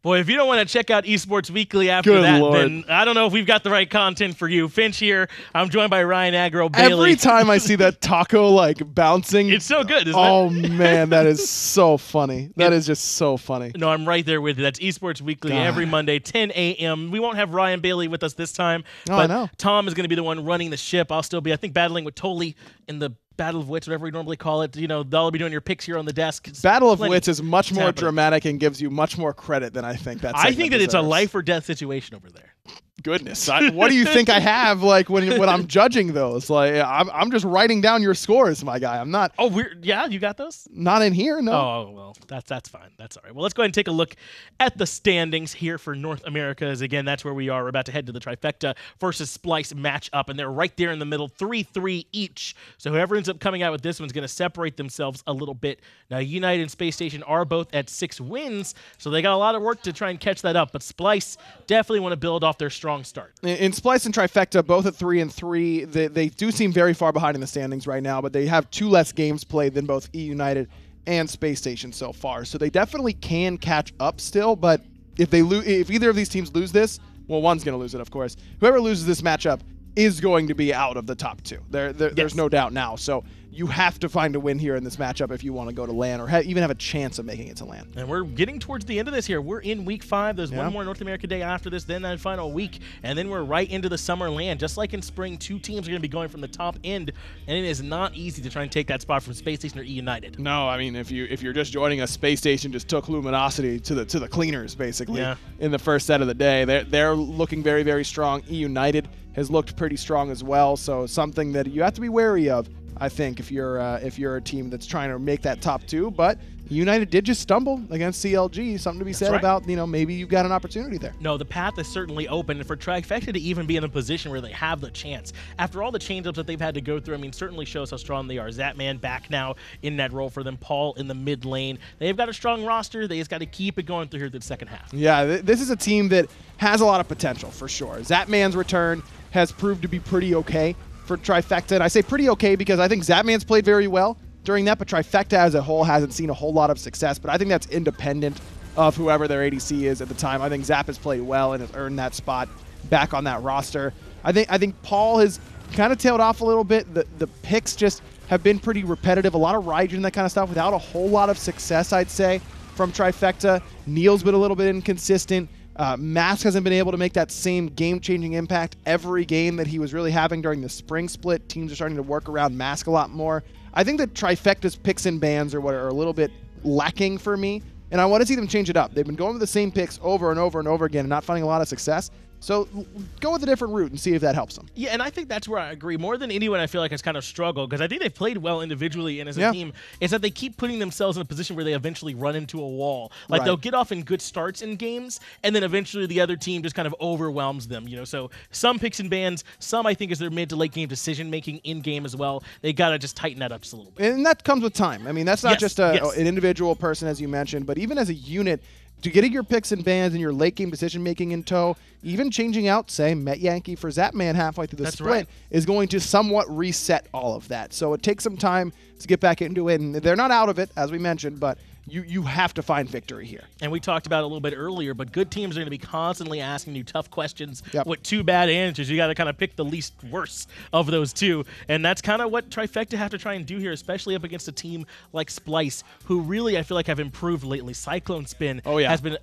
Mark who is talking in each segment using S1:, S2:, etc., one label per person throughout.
S1: Boy, if you don't want to check out Esports Weekly after then I don't know if we've got the right content for you. Finch here. I'm joined by Ryan Agro Bailey.
S2: Every time I see that taco like bouncing,
S1: it's so good, isn't it?
S2: Oh man, that is so funny. That is just so funny.
S1: No, I'm right there with you. That's Esports Weekly every Monday, 10 a.m. We won't have Ryan Bailey with us this time, but Tom is going to be the one running the ship. I'll still be, I think, battling with Tolly in the Battle of Wits, whatever we normally call it. You know, they'll be doing your picks here on the desk.
S2: Battle of Wits is much more dramatic and gives you much more credit than I think that.
S1: I think that it's a life or death situation over there.
S2: Goodness, what do you think I have like when I'm judging those? Like I'm just writing down your scores, my guy. I'm not.
S1: Oh, yeah, you got those?
S2: Not in here, no.
S1: Oh well, that's fine. That's all right. Well, let's go ahead and take a look at the standings here for North America. As again, that's where we are. We're about to head to the Trifecta versus Splyce matchup, and they're right there in the middle, 3-3 each. So whoever ends up coming out with this one's going to separate themselves a little bit. Now, United and Space Station are both at 6 wins, so they got a lot of work to try and catch that up. But Splyce definitely want to build off their strong start.
S2: In Splyce and Trifecta, both at 3-3, they do seem very far behind in the standings right now, but they have 2 less games played than both United and Space Station so far. So they definitely can catch up still, but if either of these teams lose this, well, one's going to lose it, of course. Whoever loses this matchup is going to be out of the top 2. There's no doubt now. So you have to find a win here in this matchup if you want to go to LAN or even have a chance of making it to LAN.
S1: And we're getting towards the end of this here. We're in week 5. There's one more North America day after this, then that final week, and then we're right into the summer LAN. Just like in spring, 2 teams are going to be going from the top end, and it is not easy to try and take that spot from Space Station or United.
S2: No, I mean if you're just joining us, Space Station just took Luminosity to the cleaners basically in the first set of the day. They're looking very, very strong. United has looked pretty strong as well, so something that you have to be wary of, I think, if you're a team that's trying to make that top 2. But United did just stumble against CLG. Something to be said about, maybe you've got an opportunity there.
S1: No, the path is certainly open, and for Trifecta to even be in a position where they have the chance, after all the change-ups that they've had to go through, I mean, certainly shows how strong they are. Zapman back now in that role for them, Paul in the mid lane. They've got a strong roster. They just got to keep it going through here the second half.
S2: Yeah, this is a team that has a lot of potential for sure. Zapman's return has proved to be pretty okay for Trifecta, and I say pretty okay because I think Zapman's played very well during that, but Trifecta as a whole hasn't seen a whole lot of success, but I think that's independent of whoever their ADC is at the time. I think Zap has played well and has earned that spot back on that roster. I think Paul has kind of tailed off a little bit. The picks just have been pretty repetitive, a lot of Raijin and that kind of stuff without a whole lot of success, I'd say, from Trifecta. Neil's been a little bit inconsistent. Mask hasn't been able to make that same game-changing impact every game that he was really having during the spring split. Teams are starting to work around Mask a lot more. I think that Trifecta's picks and bans are a little bit lacking for me, and I want to see them change it up. They've been going with the same picks over and over and over again and not finding a lot of success. So go with a different route and see if that helps them.
S1: Yeah, and I think that's where I agree. More than anyone, I feel like has kind of struggled because I think they've played well individually and as a team. Is that they keep putting themselves in a position where they eventually run into a wall. Like they'll get off in good starts in games, and then eventually the other team just kind of overwhelms them. So some picks and bans, some I think is their mid to late game decision making in game as well. They gotta just tighten that up just a little bit.
S2: And that comes with time. I mean, that's not just an individual person as you mentioned, but even as a unit. To getting your picks and bans and your late game decision making in tow, even changing out, say, Met Yankee for Zapman halfway through the split is going to somewhat reset all of that. So it takes some time to get back into it, and they're not out of it, as we mentioned, but you have to find victory here.
S1: And we talked about it a little bit earlier, but good teams are going to be constantly asking you tough questions with 2 bad answers. You got to kind of pick the least worst of those 2, and that's kind of what Trifecta have to try and do here, especially up against a team like Splyce, who really I feel like have improved lately. CycloneSpin has been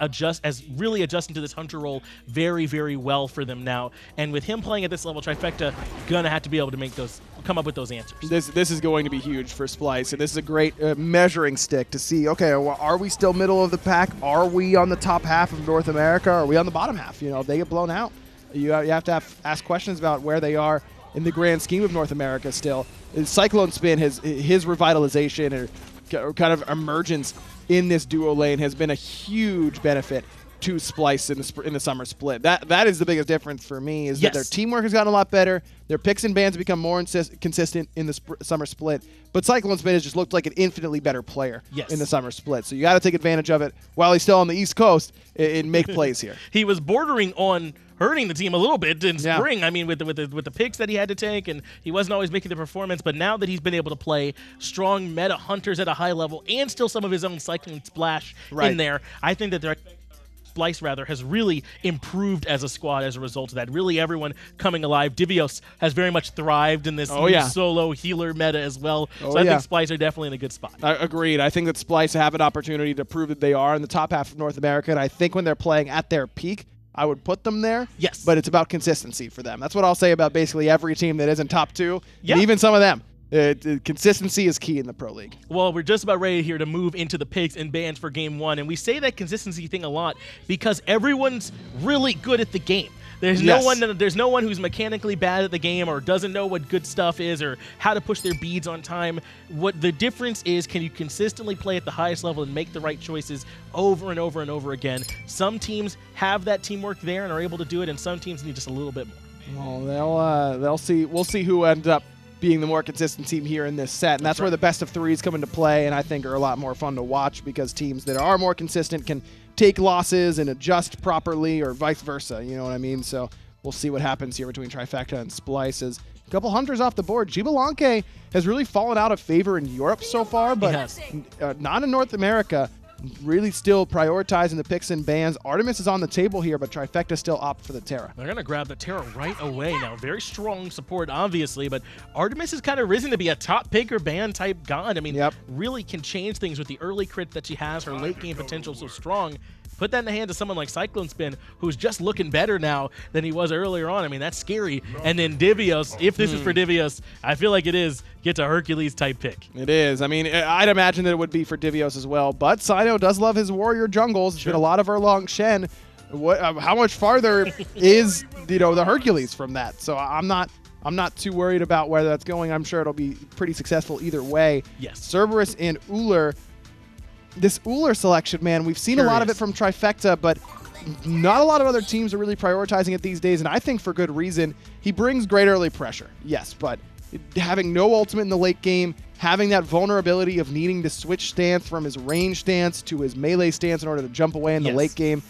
S1: really adjusting to this hunter role very, very well for them now, and with him playing at this level, Trifecta gonna have to be able to come up with those answers.
S2: This is going to be huge for Splyce, and this is a great measuring stick to see, okay, are we still middle of the pack? Are we on the top half of North America? Are we on the bottom half? If they get blown out, you have to ask questions about where they are in the grand scheme of North America still. CycloneSpin, his revitalization or kind of emergence in this duo lane has been a huge benefit to Splyce in the summer split. That is the biggest difference for me, is that their teamwork has gotten a lot better. Their picks and bans have become more consistent in the summer split. But CycloneSpin has just looked like an infinitely better player in the summer split. So you got to take advantage of it while he's still on the East Coast and make plays here.
S1: He was bordering on hurting the team a little bit in spring. I mean, with the picks that he had to take, and he wasn't always making the performance. But now that he's been able to play strong meta hunters at a high level and still some of his own cycling splash in there, I think that they're Splyce rather, has really improved as a squad as a result of that. Really everyone coming alive. Divios has very much thrived in this solo healer meta as well. So I think Splyce are definitely in a good spot.
S2: Agreed. I think that Splyce have an opportunity to prove that they are in the top half of North America, and I think when they're playing at their peak, I would put them there.
S1: Yes.
S2: But it's about consistency for them. That's what I'll say about basically every team that isn't top 2, and even some of them. Consistency is key in the Pro League.
S1: Well, we're just about ready here to move into the picks and bans for Game 1, and we say that consistency thing a lot because everyone's really good at the game. There's no one who's mechanically bad at the game or doesn't know what good stuff is or how to push their beads on time. What the difference is, can you consistently play at the highest level and make the right choices over and over and over again? Some teams have that teamwork there and are able to do it, and some teams need just a little bit more.
S2: Well, they'll see. We'll see who ends up being the more consistent team here in this set, and that's where the best of 3s come into play, and I think are a lot more fun to watch because teams that are more consistent can take losses and adjust properly, or vice versa, you know what I mean? So we'll see what happens here between Trifecta and Splyce. As a couple hunters off the board. Gibalanke has really fallen out of favor in Europe so far, but not in North America. Really still prioritizing the picks and bans. Artemis is on the table here, but Trifecta still opt for the Terra.
S1: They're going to grab the Terra right away now. Very strong support, obviously, but Artemis has kind of risen to be a top pick or ban type god. I mean, really can change things with the early crit that she has. Her late game potential so strong. Put that in the hands of someone like CycloneSpin, who's just looking better now than he was earlier on. I mean, that's scary. And then Divios, if this is for Divios, I feel like it is, gets a Hercules-type pick.
S2: It is. I mean, I'd imagine that it would be for Divios as well. But Cyno does love his warrior jungles. It's been a lot of Erlong Shen. How much farther is, the Hercules from that? So I'm not too worried about where that's going. I'm sure it'll be pretty successful either way.
S1: Yes.
S2: Cerberus and Uller. This Uller selection, man, we've seen a lot of it from Trifecta, but not a lot of other teams are really prioritizing it these days, and I think for good reason. He brings great early pressure, yes, but having no ultimate in the late game, having that vulnerability of needing to switch stance from his range stance to his melee stance in order to jump away in the late game,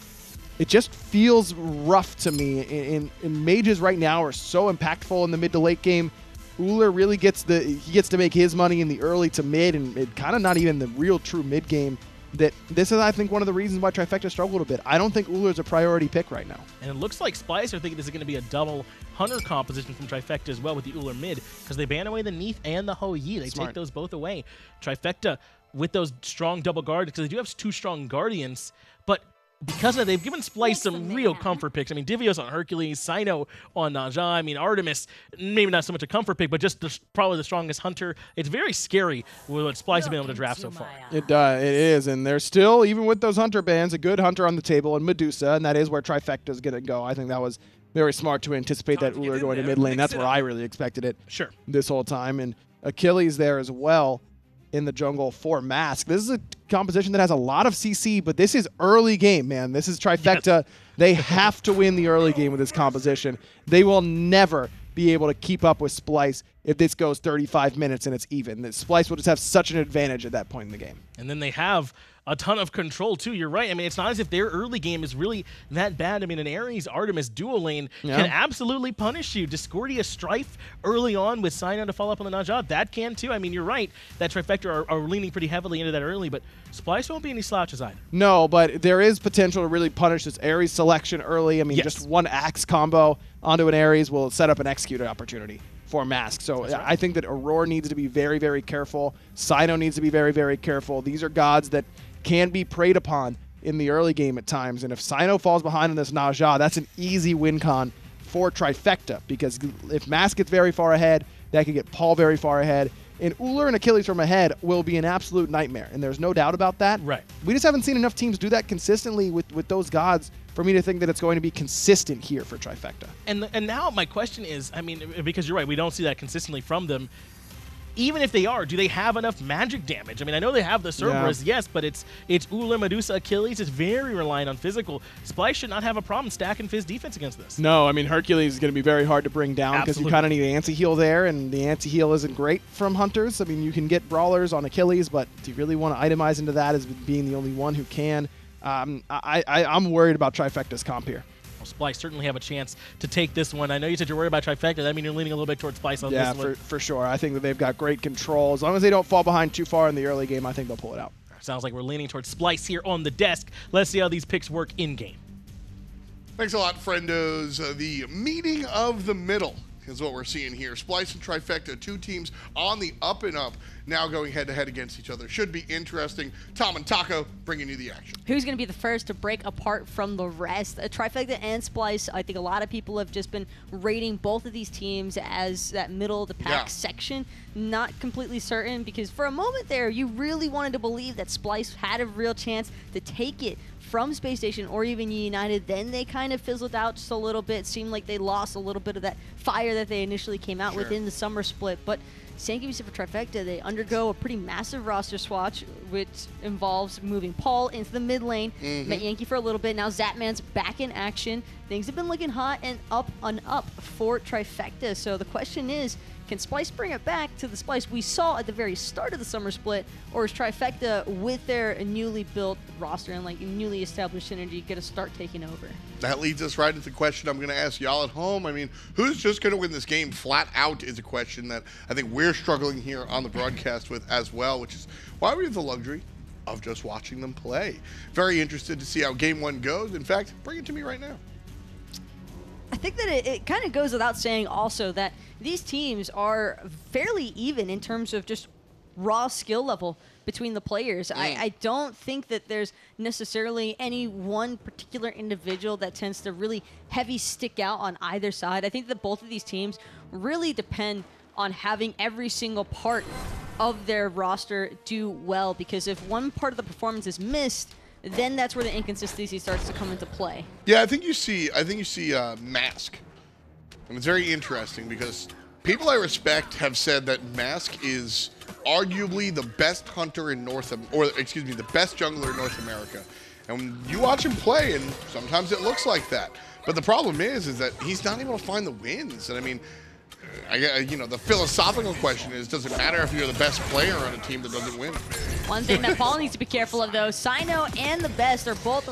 S2: it just feels rough to me. And mages right now are so impactful in the mid to late game. Uller really gets to make his money in the early to mid, and kind of not even the real true mid game. This is, I think, one of the reasons why Trifecta struggled a bit. I don't think Uller's a priority pick right now.
S1: And it looks like Splyce are thinking this is going to be a double Hunter composition from Trifecta as well with the Uller mid, because they ban away the Neath and the Ho Yi. They take those both away. Trifecta with those strong double guards, because they do have 2 strong Guardians, but because of that, they've given Splyce some real comfort picks. I mean, Divios on Hercules, Cyno on Naja. I mean, Artemis, maybe not so much a comfort pick, but just probably the strongest hunter. It's very scary with what Splyce has been able to draft so far.
S2: It is, and there's still, even with those hunter bans, a good hunter on the table in Medusa, and that is where Trifecta is going to go. I think that was very smart to anticipate that Uller going to mid lane. That's where I really expected it this whole time. And Achilles there as well in the jungle for Mask. This is a composition that has a lot of CC, but this is early game, man. This is Trifecta. Yes. They have to win the early game with this composition. They will never be able to keep up with Splyce if this goes 35 minutes and it's even. Splyce will just have such an advantage at that point in the game.
S1: And then they have a ton of control, too. You're right. I mean, it's not as if their early game is really that bad. I mean, an Ares-Artemis dual lane can absolutely punish you. Discordia Strife early on with Cyno to follow up on the Najah, that can, too. I mean, you're right that Trifecta are leaning pretty heavily into that early, but Splyce won't be any slouches either.
S2: No, but there is potential to really punish this Ares selection early. I mean, just one Axe combo onto an Ares will set up an execute opportunity for Mask. So I think that Aror needs to be very, very careful. Cyno needs to be very, very careful. These are gods that can be preyed upon in the early game at times. And if Cyno falls behind on this Najah, that's an easy win con for Trifecta, because if Mask gets very far ahead, that could get Paul very far ahead. And Uller and Achilles from ahead will be an absolute nightmare, and there's no doubt about that.
S1: Right.
S2: We just haven't seen enough teams do that consistently with those gods for me to think that it's going to be consistent here for Trifecta.
S1: And now my question is, I mean, because you're right, we don't see that consistently from them. Even if they are, do they have enough magic damage? I mean, I know they have the Cerberus, yes, but it's Uller, Medusa, Achilles. It's very reliant on physical. Splyce should not have a problem stacking Fizz defense against this.
S2: No, I mean, Hercules is going to be very hard to bring down because you kind of need an anti-heal there, and the anti-heal isn't great from Hunters. I mean, you can get Brawlers on Achilles, but do you really want to itemize into that as being the only one who can? I'm worried about Trifecta's comp here.
S1: Splyce certainly have a chance to take this one. I know you said you're worried about Trifecta. That means you're leaning a little bit towards Splyce on this one.
S2: Yeah, for sure. I think that they've got great control. As long as they don't fall behind too far in the early game, I think they'll pull it out.
S1: Sounds like we're leaning towards Splyce here on the desk. Let's see how these picks work in-game.
S3: Thanks a lot, friendos. The meeting of the middle is what we're seeing here. Splyce and Trifecta, two teams on the up and up, now going head-to-head against each other. Should be interesting. Tom and Taco bringing you the action.
S4: Who's going to be the first to break apart from the rest? Trifecta and Splyce, I think a lot of people have just been rating both of these teams as that middle of the pack section. Not completely certain, because for a moment there, you really wanted to believe that Splyce had a real chance to take it from Space Station or even United. Then they kind of fizzled out just a little bit. Seemed like they lost a little bit of that fire that they initially came out with in the summer split. But same can be said for Trifecta. They undergo a pretty massive roster swatch, which involves moving Paul into the mid lane, met Yankee for a little bit. Now Zapman's back in action. Things have been looking hot and up for Trifecta. So the question is, can Splyce bring it back to the Splyce we saw at the very start of the summer split, or is Trifecta, with their newly built roster and like newly established synergy, going to start taking over?
S3: That leads us right into the question I'm going to ask y'all at home. I mean, who's just going to win this game flat out is a question that I think we're struggling here on the broadcast with as well, which is why we have the luxury of just watching them play. Very interested to see how game one goes. In fact, bring it to me right now.
S4: I think that it kind of goes without saying also that these teams are fairly even in terms of just raw skill level between the players. I don't think that there's necessarily any one particular individual that tends to really heavy stick out on either side. I think that both of these teams really depend on having every single part of their roster do well, because if one part of the performance is missed, then that's where the inconsistency starts to come into play.
S3: Yeah, I think you see Mask. And it's very interesting because people I respect have said that Mask is arguably the best hunter in the best jungler in North America. And when you watch him play, and sometimes it looks like that. But the problem is that he's not able to find the wins. And I mean, the philosophical question is, does it matter if you're the best player on a team that doesn't win?
S4: One thing that Paul needs to be careful of, though, Cyno and TheBest are both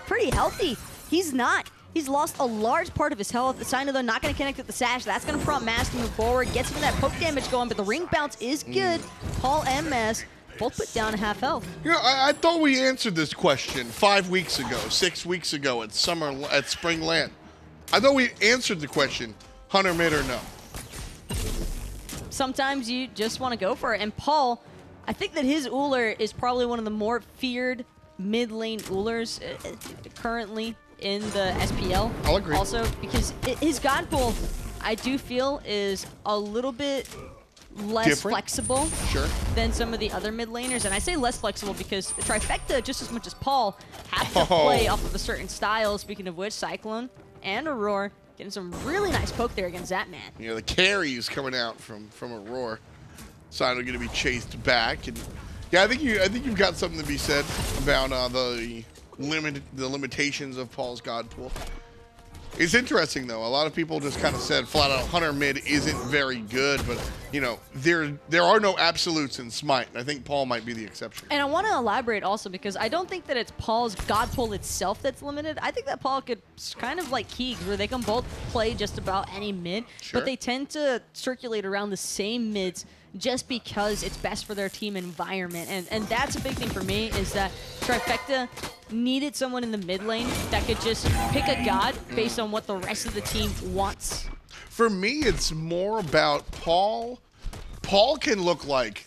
S4: pretty healthy. He's not. He's lost a large part of his health. Cyno, though, not going to connect with the Sash. That's going to prompt Mask to move forward, get some of that poke damage going, but the ring bounce is good. Paul and Mask both put down half health.
S3: You know, I thought we answered this question 5 weeks ago, 6 weeks ago at Spring Land. I thought we answered the question, hunter mid or no.
S4: Sometimes you just want to go for it. And Paul, I think that his Uller is probably one of the more feared mid lane Ullers currently in the SPL.
S3: I'll agree.
S4: Also, because his God Pool, I do feel, is a little bit less flexible than some of the other mid laners. And I say less flexible because Trifecta, just as much as Paul, have to play off of a certain style. Speaking of which, Cyclone and Aror getting some really nice poke there against Zapman.
S3: You know, the carries coming out from Aror. Cyno going to be chased back, and yeah, I think you've got something to be said about the limitations of Paul's God Pool. It's interesting though. A lot of people just kind of said flat out hunter mid isn't very good, but you know there are no absolutes in Smite. And I think Paul might be the exception.
S4: And I want to elaborate also because I don't think that it's Paul's God Pool itself that's limited. I think that Paul could kind of like Keegs, where they can both play just about any mid, but they tend to circulate around the same mids just because it's best for their team environment. And that's a big thing for me, is that Trifecta needed someone in the mid lane that could just pick a god based on what the rest of the team wants.
S3: For me, it's more about Paul. Paul can look like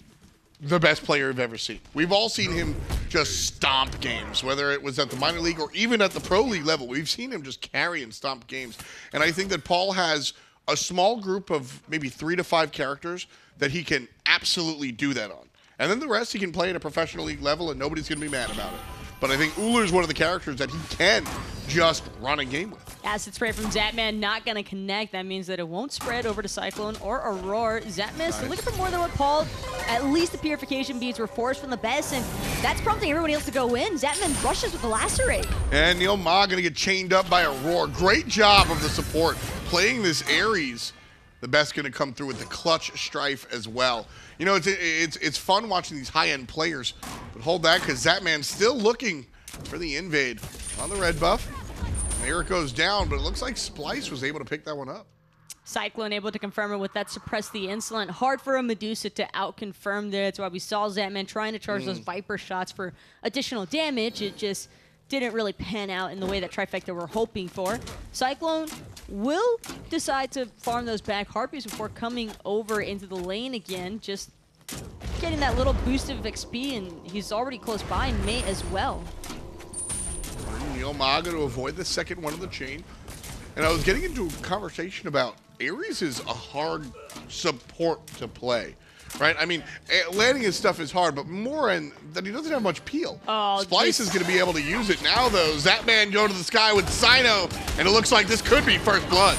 S3: the best player I've ever seen. We've all seen him just stomp games, whether it was at the minor league or even at the pro league level. We've seen him just carry and stomp games. And I think that Paul has a small group of maybe 3 to 5 characters that he can absolutely do that on. And then the rest he can play at a professional league level and nobody's going to be mad about it. But I think Uller is one of the characters that he can just run a game with.
S4: Acid spray from Zapman, not going to connect. That means that it won't spread over to Cyclone or Aror. Zapman still looking for more than what Paul. At least the purification beads were forced from TheBest, and that's prompting everybody else to go in. Zapman rushes with the lacerate.
S3: And NeiruMah going to get chained up by Aror. Great job of the support playing this Ares. TheBest going to come through with the clutch strife as well. You know, it's fun watching these high-end players, but hold that because Zapman's still looking for the invade on the red buff. There it goes down, but it looks like Splyce was able to pick that one up.
S4: Cyclone able to confirm it with that suppress the insolent. Hard for a Medusa to out-confirm there. That's why we saw Zapman trying to charge those Viper shots for additional damage. It just didn't really pan out in the way that Trifecta were hoping for. Cyclone will decide to farm those back Harpies before coming over into the lane again. Just getting that little boost of XP, and he's already close by, and May as well.
S3: NeiruMah to avoid the second one of the chain. And I was getting into a conversation about Ares is a hard support to play, right? I mean, landing his stuff is hard, but more in that he doesn't have much peel.
S4: Oh,
S3: Splyce is going to be able to use it now, though. Zapman go to the sky with Cyno, and it looks like this could be first blood.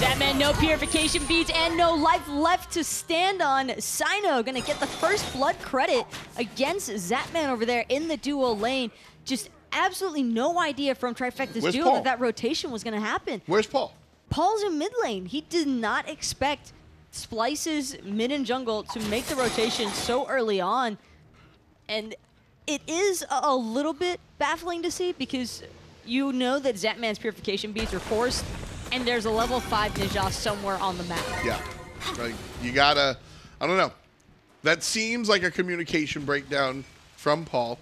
S4: Zapman, no purification beads and no life left to stand on. Cyno gonna get the first blood credit against Zapman over there in the duo lane. Just absolutely no idea from Trifecta's duo that rotation was gonna happen.
S3: Where's Paul?
S4: Paul's in mid lane. He did not expect Splyce's mid and jungle to make the rotation so early on. And it is a little bit baffling to see because you know that Zapman's purification beads are forced, and there's a level 5 Ninja somewhere on the map.
S3: Yeah, like you gotta, I don't know. That seems like a communication breakdown from Paul.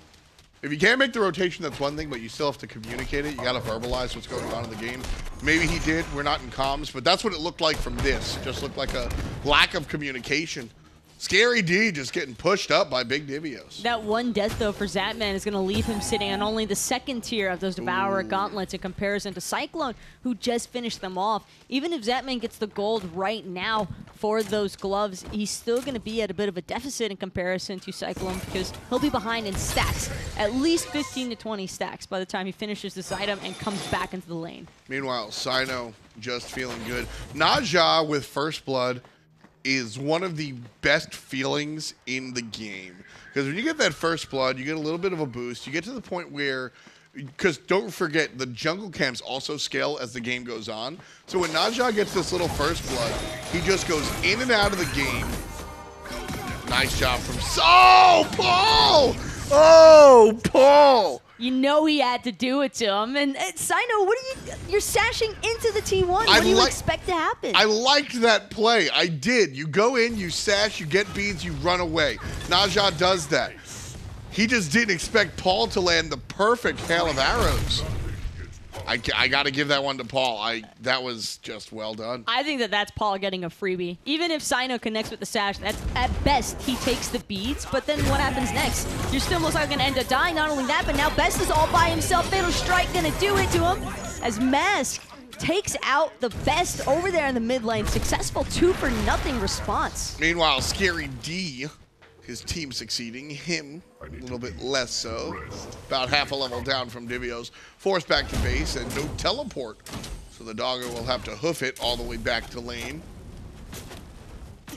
S3: If you can't make the rotation, that's one thing, but you still have to communicate it. You gotta verbalize what's going on in the game. Maybe he did, we're not in comms, but that's what it looked like from this. It just looked like a lack of communication. Scary D just getting pushed up by big Divios.
S4: That one death, though, for Zapman is going to leave him sitting on only the second tier of those Devourer gauntlets in comparison to Cyclone, who just finished them off. Even if Zapman gets the gold right now for those gloves, he's still going to be at a bit of a deficit in comparison to Cyclone because he'll be behind in stacks, at least 15 to 20 stacks by the time he finishes this item and comes back into the lane.
S3: Meanwhile, Cyno just feeling good. Naja with first blood is one of the best feelings in the game. Because when you get that first blood, you get a little bit of a boost. You get to the point where, because don't forget, the jungle camps also scale as the game goes on. So when Naja gets this little first blood, he just goes in and out of the game. Nice job from... Oh, Paul! Oh, Paul!
S4: You know he had to do it to him. And Cyno, you're sashing into the T1. What do you expect to happen?
S3: I liked that play. I did. You go in, you sash, you get beads, you run away. Naja does that. He just didn't expect Paul to land the perfect hail of arrows. I got to give that one to Paul. That was just well done.
S4: I think that's Paul getting a freebie. Even if Cyno connects with the sash, that's at best he takes the beads, but then what happens next? You're still most likely going to end up dying. Not only that, but now Best is all by himself. Fatal Strike going to do it to him as Mask takes out the Best over there in the mid lane. Successful 2-for-0 response.
S3: Meanwhile, Scary D, his team succeeding, him a little bit less so. About half a level down from Divios. Forced back to base and no teleport. So the dogger will have to hoof it all the way back to lane.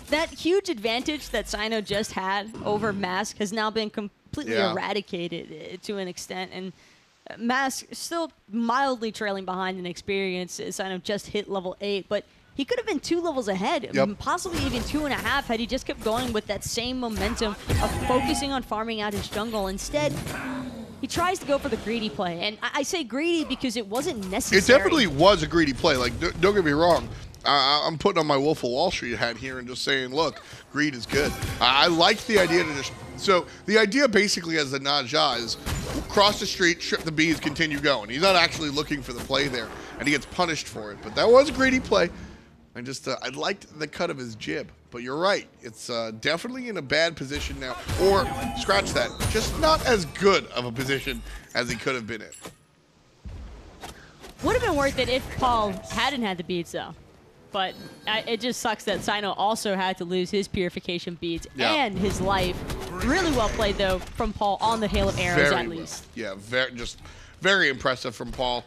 S4: That huge advantage that Cyno just had over Mask has now been completely eradicated to an extent. And Mask still mildly trailing behind in experience. Cyno just hit level 8, but he could have been 2 levels ahead, possibly even 2.5 had he just kept going with that same momentum of focusing on farming out his jungle. Instead, he tries to go for the greedy play. And I say greedy because it wasn't necessary.
S3: It definitely was a greedy play. Like, don't get me wrong. I'm putting on my Wolf of Wall Street hat here and just saying, look, greed is good. I like the idea to just... So the idea basically as the Naja is cross the street, strip the beads, continue going. He's not actually looking for the play there, and he gets punished for it. But that was a greedy play. I liked the cut of his jib, but you're right. It's definitely in a bad position now. Or, scratch that, just not as good of a position as he could have been in.
S4: Would have been worth it if Paul hadn't had the beads, though. But it just sucks that Cyno also had to lose his purification beads and his life. Really well played, though, from Paul on the Hail of Arrows, at least.
S3: Yeah, just very impressive from Paul.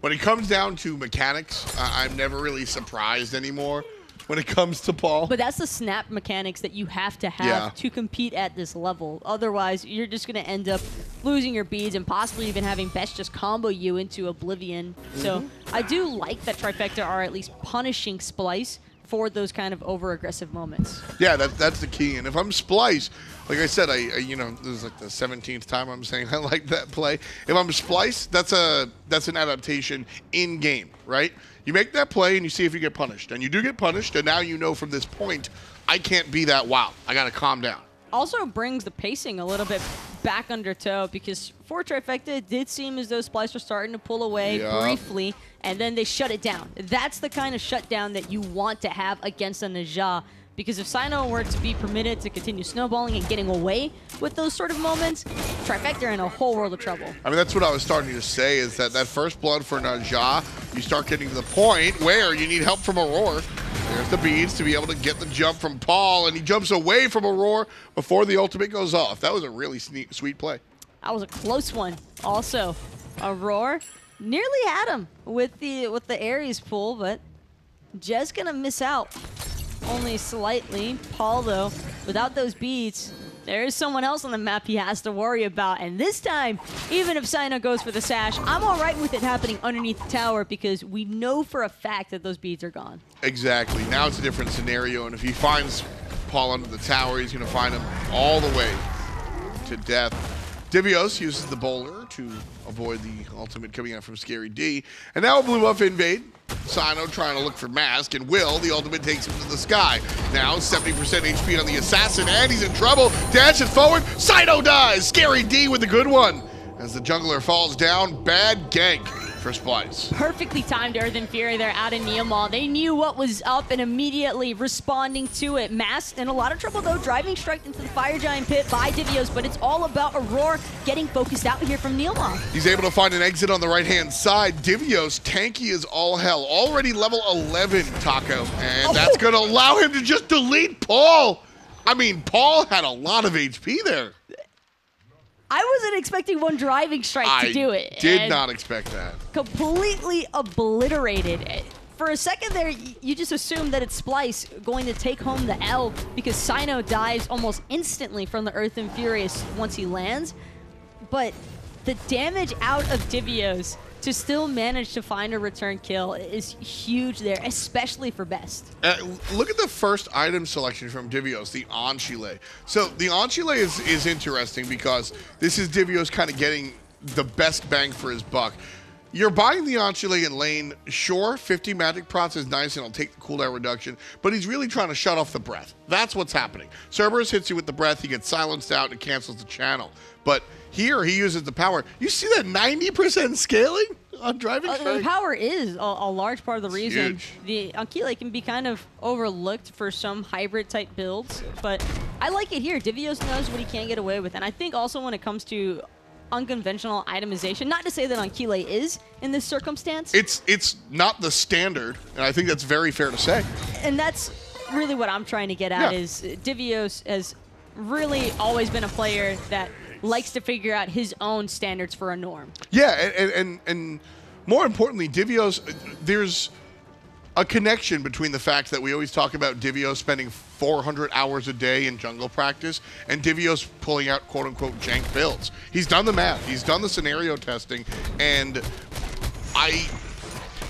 S3: When it comes down to mechanics, I'm never really surprised anymore when it comes to Paul.
S4: But that's the snap mechanics that you have to have to compete at this level. Otherwise, you're just going to end up losing your beads and possibly even having Best just combo you into oblivion. So I do like that Trifecta are at least punishing Splyce for those kind of over-aggressive moments.
S3: Yeah, that's the key. And if I'm Splyce, like I said, you know, this is like the 17th time I'm saying I like that play. If I'm Splyce, that's an adaptation in game, right? You make that play and you see if you get punished, and you do get punished, and now you know from this point I can't be that wild. I got to calm down.
S4: Also brings the pacing a little bit back under tow, because for Trifecta, it did seem as though Splyce was starting to pull away briefly, and then they shut it down. That's the kind of shutdown that you want to have against a Najah, because if Cyno were to be permitted to continue snowballing and getting away with those sort of moments, Trifecta are in a whole world of trouble.
S3: I mean, that's what I was starting to say, is that first blood for Najah, you start getting to the point where you need help from Aror. There's the beads to be able to get the jump from Paul, and he jumps away from Aror before the ultimate goes off. That was a really sweet play.
S4: That was a close one. Also, Aror nearly had him with the Ares pull, but just gonna miss out only slightly. Paul, though, without those beads, there is someone else on the map he has to worry about. And this time, even if Cyno goes for the sash, I'm all right with it happening underneath the tower, because we know for a fact that those beads are gone.
S3: Exactly. Now it's a different scenario, and if he finds Paul under the tower, he's going to find him all the way to death. Divios uses the bowler to avoid the ultimate coming out from Scary D. And now a blue buff invade. Cyno trying to look for Mask, and Will, the ultimate, takes him to the sky. Now 70% HP on the assassin, and he's in trouble. Dashes forward, Cyno dies. Scary D with the good one. As the jungler falls down, bad gank for Splyce.
S4: Perfectly timed Earthen Fury there out of NeiruMah. They knew what was up and immediately responding to it. Masked in a lot of trouble, though, driving straight into the Fire Giant pit by Divios, but it's all about Aror getting focused out here from NeiruMah.
S3: He's able to find an exit on the right-hand side. Divios, tanky as all hell. Already level 11, Taco, and that's going to allow him to just delete Paul. I mean, Paul had a lot of HP there.
S4: I wasn't expecting one driving strike to do it.
S3: I did not expect that.
S4: Completely obliterated. For a second there, you just assume that it's Splyce going to take home the L, because Cyno dies almost instantly from the Earthen Fury once he lands. But the damage out of Divios to still manage to find a return kill is huge there, especially for Best.
S3: Look at the first item selection from Divios, the Enchile. So the Enchile is interesting, because this is Divios kind of getting the best bang for his buck. You're buying the Enchile in lane, sure, 50 magic procs is nice and I'll take the cooldown reduction, but he's really trying to shut off the breath. That's what's happening. Cerberus hits you with the breath, he gets silenced out and cancels the channel. But here he uses the power. You see that 90% scaling on driving strike?
S4: The power is a large part of the reason
S3: huge.
S4: The Enchile can be kind of overlooked for some hybrid type builds, but I like it here. Divios knows what he can get away with, and I think also when it comes to unconventional itemization, not to say that Enchile is in this circumstance.
S3: It's not the standard, and I think that's very fair to say.
S4: And that's really what I'm trying to get at, is Divios has really always been a player that likes to figure out his own standards for a norm.
S3: Yeah, and more importantly, Divios, there's a connection between the fact that we always talk about Divios spending 400 hours a day in jungle practice and Divios pulling out quote-unquote jank builds. He's done the math, he's done the scenario testing, and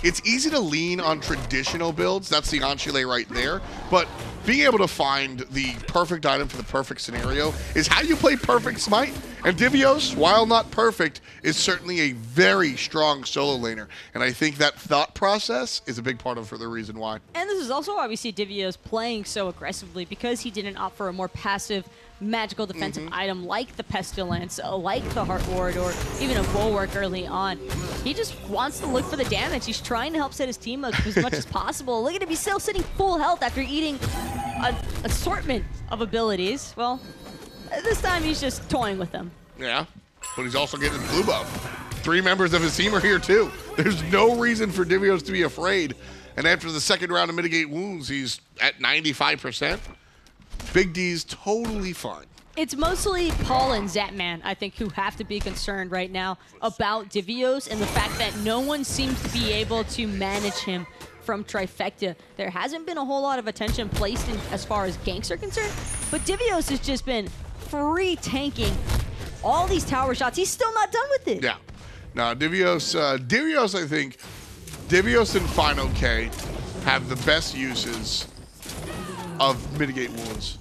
S3: it's easy to lean on traditional builds. That's the Enchile right there. But being able to find the perfect item for the perfect scenario is how you play perfect Smite. And Divios, while not perfect, is certainly a very strong solo laner. And I think that thought process is a big part of the reason why.
S4: And this is also why we see Divios playing so aggressively, because he didn't opt for a more passive magical defensive item like the Pestilence, like the Heart Ward, or even a Bulwark early on. He just wants to look for the damage. He's trying to help set his team up as much as possible. Look at him, he's still sitting full health after eating an assortment of abilities. Well, this time he's just toying with them.
S3: Yeah, but he's also getting his blue buff. 3 members of his team are here too. There's no reason for Divios to be afraid. And after the second round of Mitigate Wounds, he's at 95%. Big D's totally fine.
S4: It's mostly Paul and Zapman, I think, who have to be concerned right now about Divios and the fact that no one seems to be able to manage him from Trifecta. There hasn't been a whole lot of attention placed in as far as ganks are concerned, but Divios has just been free tanking all these tower shots. He's still not done with it.
S3: Yeah. No, Divios, I think, Divios and Final K, have the best uses of mitigate wounds,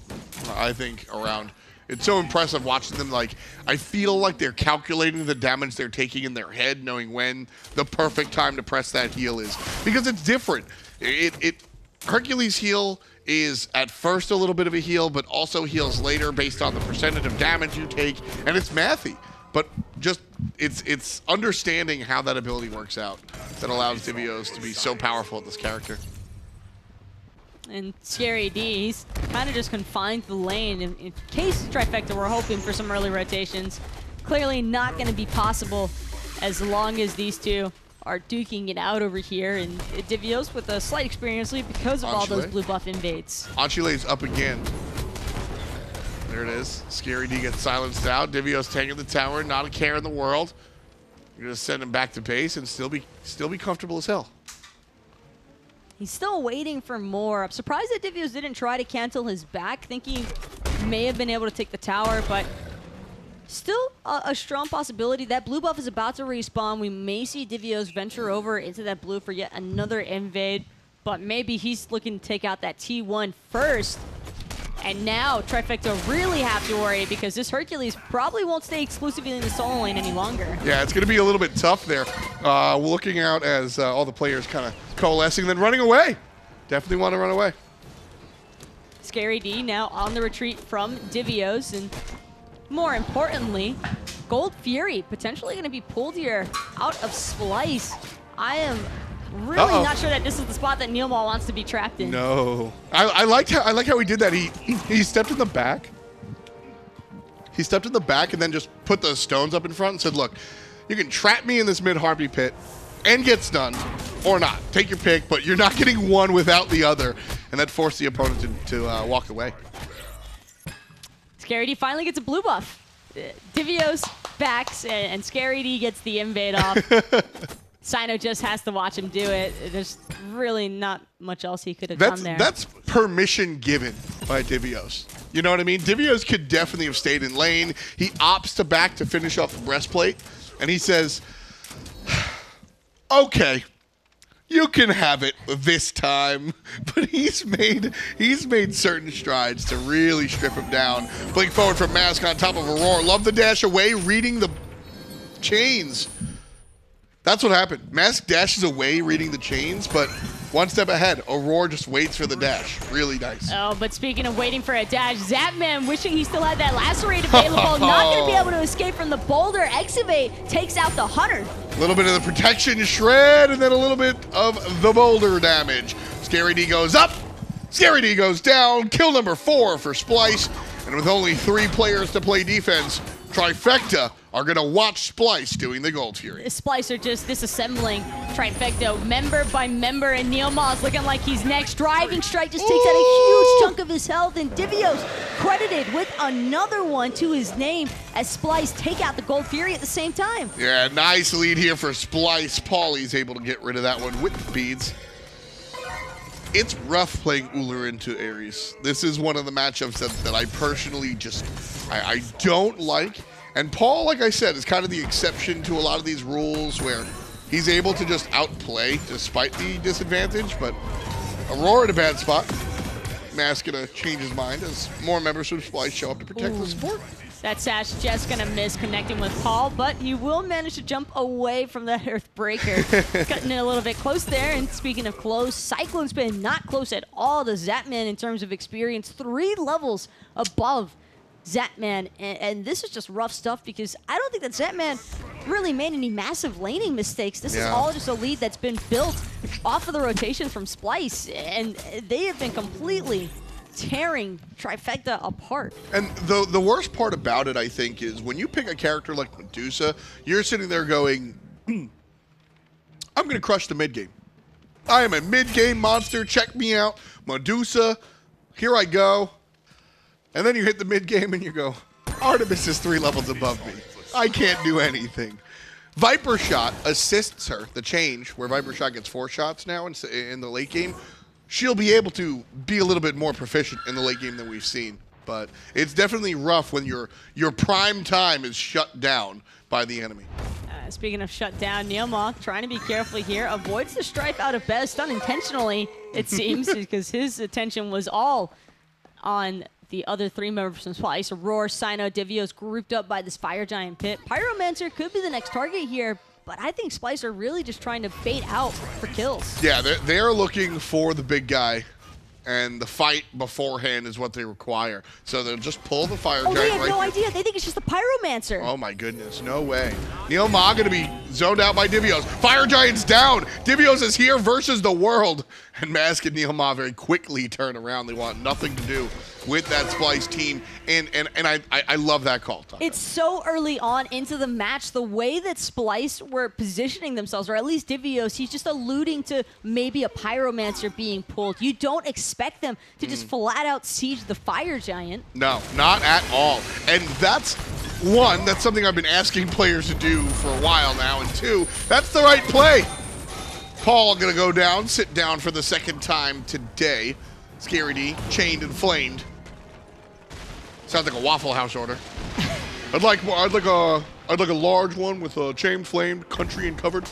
S3: I think, around. It's so impressive watching them. Like, I feel like they're calculating the damage they're taking in their head, knowing when the perfect time to press that heal is. Because it's different. Hercules heal is at first a little bit of a heal, but also heals later based on the percentage of damage you take, and it's mathy. But just, it's understanding how that ability works out that allows Divios to be so powerful at this character.
S4: And Scary D, he's kind of just confined to the lane. In case Trifecta were hoping for some early rotations, clearly not going to be possible as long as these two are duking it out over here. And Divios with a slight experience lead because of all those blue buff invades.
S3: Anchile's up again. There it is. Scary D gets silenced out. Divios tanking the tower, not a care in the world. You're gonna send him back to base and still be comfortable as hell.
S4: He's still waiting for more. I'm surprised that Divios didn't try to cancel his back. Think he may have been able to take the tower, but still a strong possibility. That blue buff is about to respawn. We may see Divios venture over into that blue for yet another invade, but maybe he's looking to take out that T1 first. And now Trifecta really have to worry because this Hercules probably won't stay exclusively in the solo lane any longer.
S3: Yeah, it's going to be a little bit tough there. Looking out as all the players kind of coalescing, then running away. Definitely want to run away.
S4: Scary D now on the retreat from Divios, and more importantly, Gold Fury potentially going to be pulled here out of Splyce. I am really not sure that this is the spot that NeiruMah wants to be trapped in.
S3: No, I like how he did that. He stepped in the back. He stepped in the back and then just put the stones up in front and said, "Look, you can trap me in this mid Harpy pit and get stunned, or not. Take your pick, but you're not getting one without the other." And that forced the opponent to walk away.
S4: Scary D finally gets a blue buff. Divios backs and Scary D gets the invade off. Cyno just has to watch him do it. There's really not much else he could have done there.
S3: That's permission given by Divios. You know what I mean? Divios could definitely have stayed in lane. He opts to back to finish off the breastplate, and he says, "Okay, you can have it this time." But he's made certain strides to really strip him down. Blink forward from Mask on top of Aror. Love the dash away, reading the chains. That's what happened. Mask dashes away, reading the chains, but one step ahead. Aror just waits for the dash. Really nice.
S4: Oh, but speaking of waiting for a dash, Zapman wishing he still had that lacerate available. Not going to be able to escape from the boulder. Excavate takes out the Hunter.
S3: A little bit of the protection shred, and then a little bit of the boulder damage. Scary D goes up. Scary D goes down. Kill number 4 for Splyce. And with only 3 players to play defense, Trifecta are going to watch Splyce doing the Gold Fury.
S4: Splyce are just disassembling Trifecta member by member, and NeiruMah is looking like he's next. Driving Strike just takes out a huge chunk of his health, and Divios credited with another one to his name as Splyce take out the Gold Fury at the same time.
S3: Yeah, nice lead here for Splyce. Paulie's able to get rid of that one with the beads. It's rough playing Ullr into Ares. This is one of the matchups that I personally just, I don't like. And Paul, like I said, is kind of the exception to a lot of these rules where he's able to just outplay despite the disadvantage. But Aror in a bad spot. Mask gonna change his mind as more members of Splyce show up to protect the support.
S4: That Sash just gonna miss connecting with Paul, but he will manage to jump away from that Earthbreaker. Cutting it a little bit close there, and speaking of close, CycloneSpin not close at all to Zapman in terms of experience, 3 levels above Zapman, and this is just rough stuff because I don't think that Zapman really made any massive laning mistakes. This is all just a lead that's been built off of the rotations from Splyce, and they have been completely tearing Trifecta apart.
S3: And the worst part about it, I think, is when you pick a character like Medusa, you're sitting there going, I'm going to crush the mid-game. I am a mid-game monster. Check me out. Medusa, here I go. And then you hit the mid-game and you go, Artemis is 3 levels above me. I can't do anything. Viper Shot assists her, the change, where Viper Shot gets 4 shots now in the late game. She'll be able to be a little bit more proficient in the late game than we've seen. But it's definitely rough when your prime time is shut down by the enemy.
S4: Speaking of shut down, NeiruMah trying to be careful here. Avoids the strife out of Best unintentionally, it seems, because his attention was all on the other 3 members from Splyce. Aror, Cyno, Divios grouped up by this Fire Giant pit. Pyromancer could be the next target here, but I think Splyce are really just trying to bait out for kills.
S3: Yeah, they're looking for the big guy, and the fight beforehand is what they require. So they'll just pull the Fire Giant.
S4: They have
S3: right
S4: no
S3: here.
S4: idea. They think it's just the Pyromancer.
S3: Oh my goodness, no way. NeiruMah going to be zoned out by Divios. Fire Giant's down. Divios is here versus the world. And Mask and NeiruMah very quickly turn around. They want nothing to do with that Splyce team. And I love that call, Tucker.
S4: It's so early on into the match. The way that Splyce were positioning themselves, or at least Divios, he's just alluding to maybe a Pyromancer being pulled. You don't expect them to just flat out siege the Fire Giant.
S3: No, not at all. And that's something I've been asking players to do for a while now. And 2, that's the right play. Paul gonna go down, sit down for the 2nd time today. Scary D, chained and flamed. Sounds like a Waffle House order. I'd like a large one with a chained, flamed, country and covered.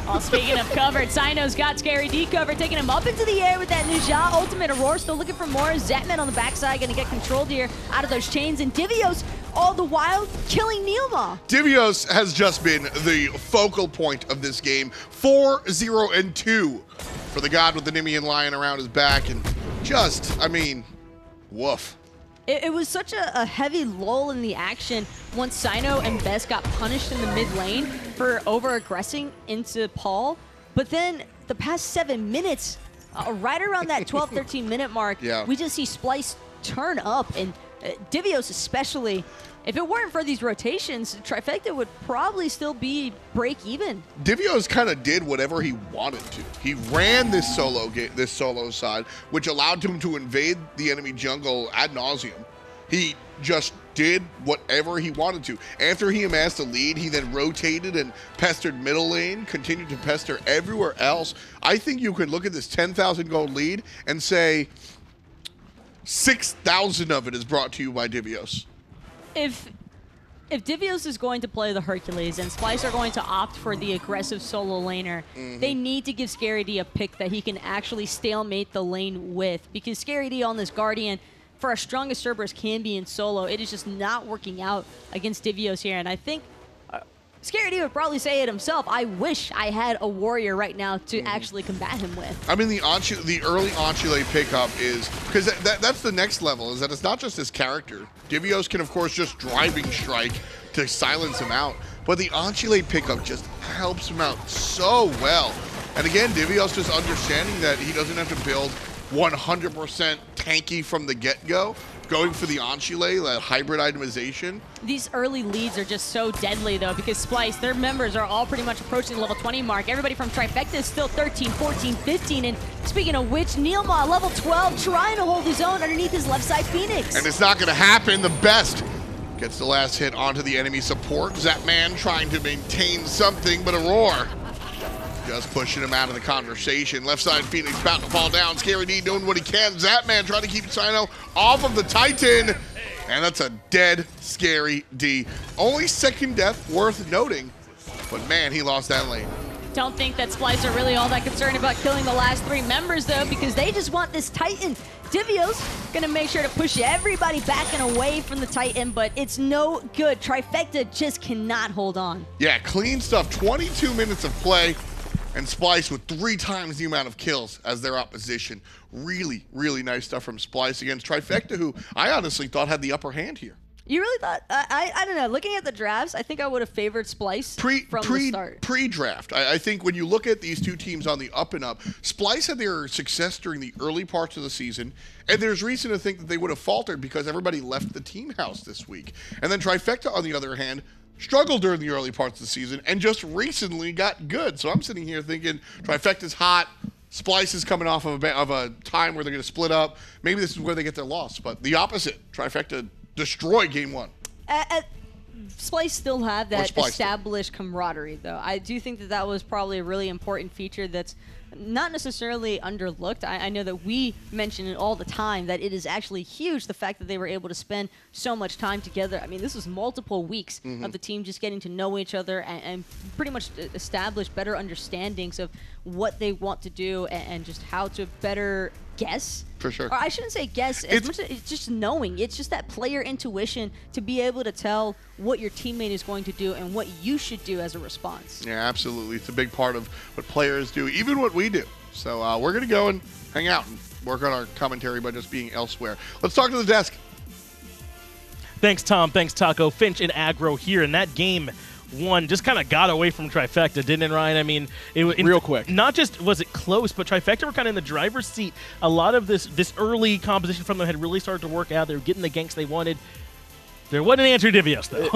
S4: Well, speaking of covered, Cyno's got Scary D covered, taking him up into the air with that Ninja ultimate. Aror still looking for more. Zapman on the backside, going to get controlled here out of those chains. And Divios, all the while, killing NeiruMah.
S3: Divios has just been the focal point of this game. 4-0-2 for the god with the Nemean lion around his back. And just, I mean, woof.
S4: It was such a heavy lull in the action once Cyno and Best got punished in the mid lane for over-aggressing into Paul. But then the past 7 minutes, right around that 12, 13 minute mark, we just see Splyce turn up. And Divios especially, if it weren't for these rotations, Trifecta would probably still be break even.
S3: Divios kind of did whatever he wanted to. He ran this solo side, which allowed him to invade the enemy jungle ad nauseum. He just did whatever he wanted to. After he amassed a lead, he then rotated and pestered middle lane, continued to pester everywhere else. I think you could look at this 10,000 gold lead and say 6,000 of it is brought to you by Divios.
S4: If Divios is going to play the Hercules and Splyce are going to opt for the aggressive solo laner, they need to give Scary D a pick that he can actually stalemate the lane with. Because Scary D on this Guardian, for as strong as Cerberus can be in solo, it is just not working out against Divios here. And I think Scary D would probably say it himself. I wish I had a warrior right now to actually combat him with.
S3: I mean, the early Enchile pickup is, because that's the next level, is that it's not just his character. Divios can, of course, just driving strike to silence him out. But the Enchile pickup just helps him out so well. And again, Divios just understanding that he doesn't have to build 100% tanky from the get-go, going for the Enchile, that hybrid itemization.
S4: These early leads are just so deadly, though, because Splyce, their members are all pretty much approaching the level 20 mark. Everybody from Trifecta is still 13, 14, 15. And speaking of which, NeiruMah, level 12, trying to hold his own underneath his left side Phoenix.
S3: And it's not going to happen. TheBest gets the last hit onto the enemy support. Zapman trying to maintain something, but Aror just pushing him out of the conversation. Left side Phoenix about to fall down. Scary D doing what he can. Zapman trying to keep Cyno off of the Titan. And that's a dead Scary D. Only 2nd death worth noting. But man, he lost that lane.
S4: Don't think that Splyce are really all that concerned about killing the last 3 members, though, because they just want this Titan. Divios gonna make sure to push everybody back and away from the Titan, but it's no good. Trifecta just cannot hold on.
S3: Yeah, clean stuff. 22 minutes of play. And Splyce with 3 times the amount of kills as their opposition. Really, really nice stuff from Splyce against Trifecta, who I honestly thought had the upper hand here.
S4: You really thought? I don't know. Looking at the drafts, I think I would have favored Splyce from the start.
S3: Pre-draft, I think when you look at these 2 teams on the up and up, Splyce had their success during the early parts of the season, and there's reason to think that they would have faltered because everybody left the team house this week. And then Trifecta, on the other hand, struggled during the early parts of the season and just recently got good. So I'm sitting here thinking Trifecta's hot. Splyce is coming off of a time where they're going to split up. Maybe this is where they get their loss. But the opposite. Trifecta destroyed game 1.
S4: Splyce still have that established camaraderie, though. I do think that was probably a really important feature that's not necessarily underlooked. I know that we mention it all the time, that it is actually huge, the fact that they were able to spend so much time together. I mean, this was multiple weeks of the team just getting to know each other and pretty much establish better understandings of what they want to do and just how to better guess.
S3: For sure.
S4: Or I shouldn't say guess, as much as it's just knowing. It's just that player intuition to be able to tell what your teammate is going to do and what you should do as a response.
S3: Yeah, absolutely. It's a big part of what players do, even what we do. So we're going to go and hang out and work on our commentary by just being elsewhere. Let's talk to the desk.
S1: Thanks, Tom. Thanks, Taco. Finch and Aggro here. And that game one just kind of got away from Trifecta, didn't it, Ryan? I mean, it was
S2: real quick.
S1: Not just was it close, but Trifecta were kind of in the driver's seat. A lot of this early composition from them had really started to work out. They were getting the ganks they wanted. There wasn't an answer to Divios, though.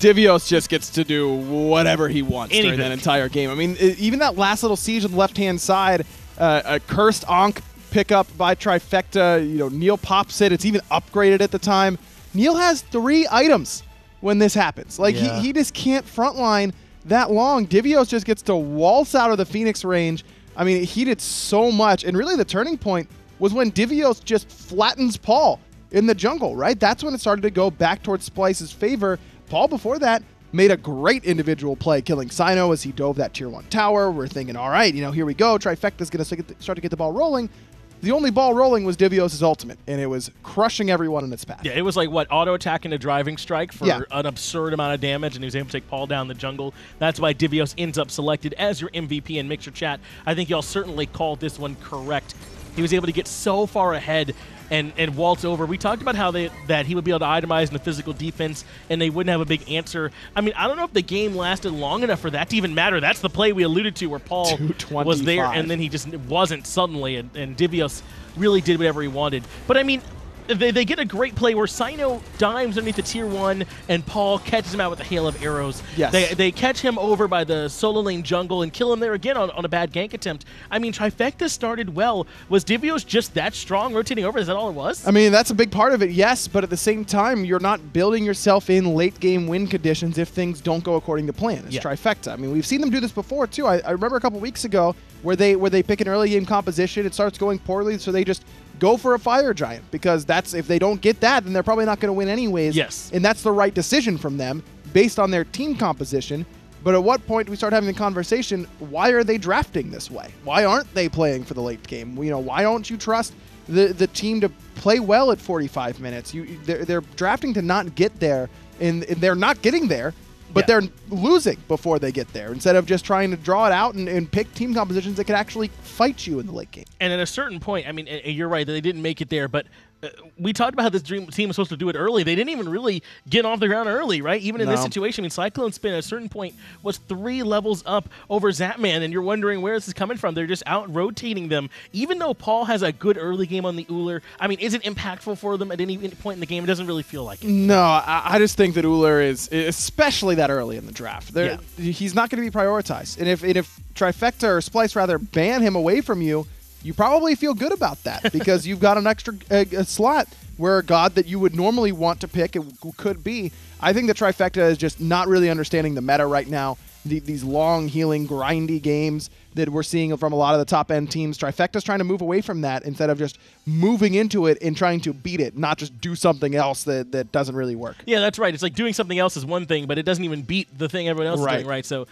S2: Divios just gets to do whatever he wants during that entire game. I mean, even that last little siege on the left-hand side, a cursed Ankh pickup by Trifecta. You know, Neil pops it. It's even upgraded at the time. Neil has 3 items when this happens. Like, he just can't frontline that long. Divios just gets to waltz out of the Phoenix range. I mean, he did so much. And really the turning point was when Divios just flattens Paul in the jungle, right? That's when it started to go back towards Splyce's favor. Paul, before that, made a great individual play, killing Cyno as he dove that tier 1 tower. We're thinking, all right, you know, here we go. Trifecta's going to start to get the ball rolling. The only ball rolling was Divios' ultimate, and it was crushing everyone in its path.
S1: Yeah, it was like, what, auto-attacking a driving strike for an absurd amount of damage, and he was able to take Paul down the jungle. That's why Divios ends up selected as your MVP in Mixer Chat. I think y'all certainly called this one correct. He was able to get so far ahead and waltz over. We talked about how that he would be able to itemize in the physical defense, and they wouldn't have a big answer. I mean, I don't know if the game lasted long enough for that to even matter. That's the play we alluded to where Paul was there, and then he just wasn't suddenly, and Divios really did whatever he wanted. But, I mean, they get a great play where Cyno dives underneath the tier 1 and Paul catches him out with a hail of arrows.
S2: Yes.
S1: They catch him over by the solo lane jungle and kill him there again on a bad gank attempt. I mean, Trifecta started well. Was Divios just that strong rotating over? Is that all it was?
S2: I mean, that's a big part of it, yes, but at the same time, you're not building yourself in late-game win conditions if things don't go according to plan. It's Trifecta. I mean, we've seen them do this before, too. I remember a couple weeks ago where they pick an early-game composition, it starts going poorly, so they just go for a fire giant, because that's, if they don't get that, then they're probably not going to win anyways.
S1: Yes.
S2: And that's the right decision from them based on their team composition. But at what point do we start having the conversation, why are they drafting this way? Why aren't they playing for the late game? You know, why don't you trust the team to play well at 45 minutes? They're drafting to not get there, and they're not getting there, but they're losing before they get there, instead of just trying to draw it out and pick team compositions that could actually fight you in the late game.
S1: And at a certain point, I mean, you're right that they didn't make it there, but we talked about how this dream team was supposed to do it early. They didn't even really get off the ground early, right? Even in this situation, I mean, CycloneSpin at a certain point was 3 levels up over Zapman, and you're wondering where this is coming from. They're just out-rotating them. Even though Paul has a good early game on the Uller, I mean, is it impactful for them at any point in the game? It doesn't really feel like it.
S2: No, I just think that Uller is, especially that early in the draft, he's not going to be prioritized. And if Trifecta or Splyce rather ban him away from you, you probably feel good about that because you've got an extra slot where a god that you would normally want to pick could be. I think the Trifecta is just not really understanding the meta right now. These long, healing, grindy games that we're seeing from a lot of the top-end teams. Trifecta's trying to move away from that instead of just moving into it and trying to beat it, not just do something else that doesn't really work.
S1: Yeah, that's right. It's like doing something else is one thing, but it doesn't even beat the thing everyone else is doing, right? So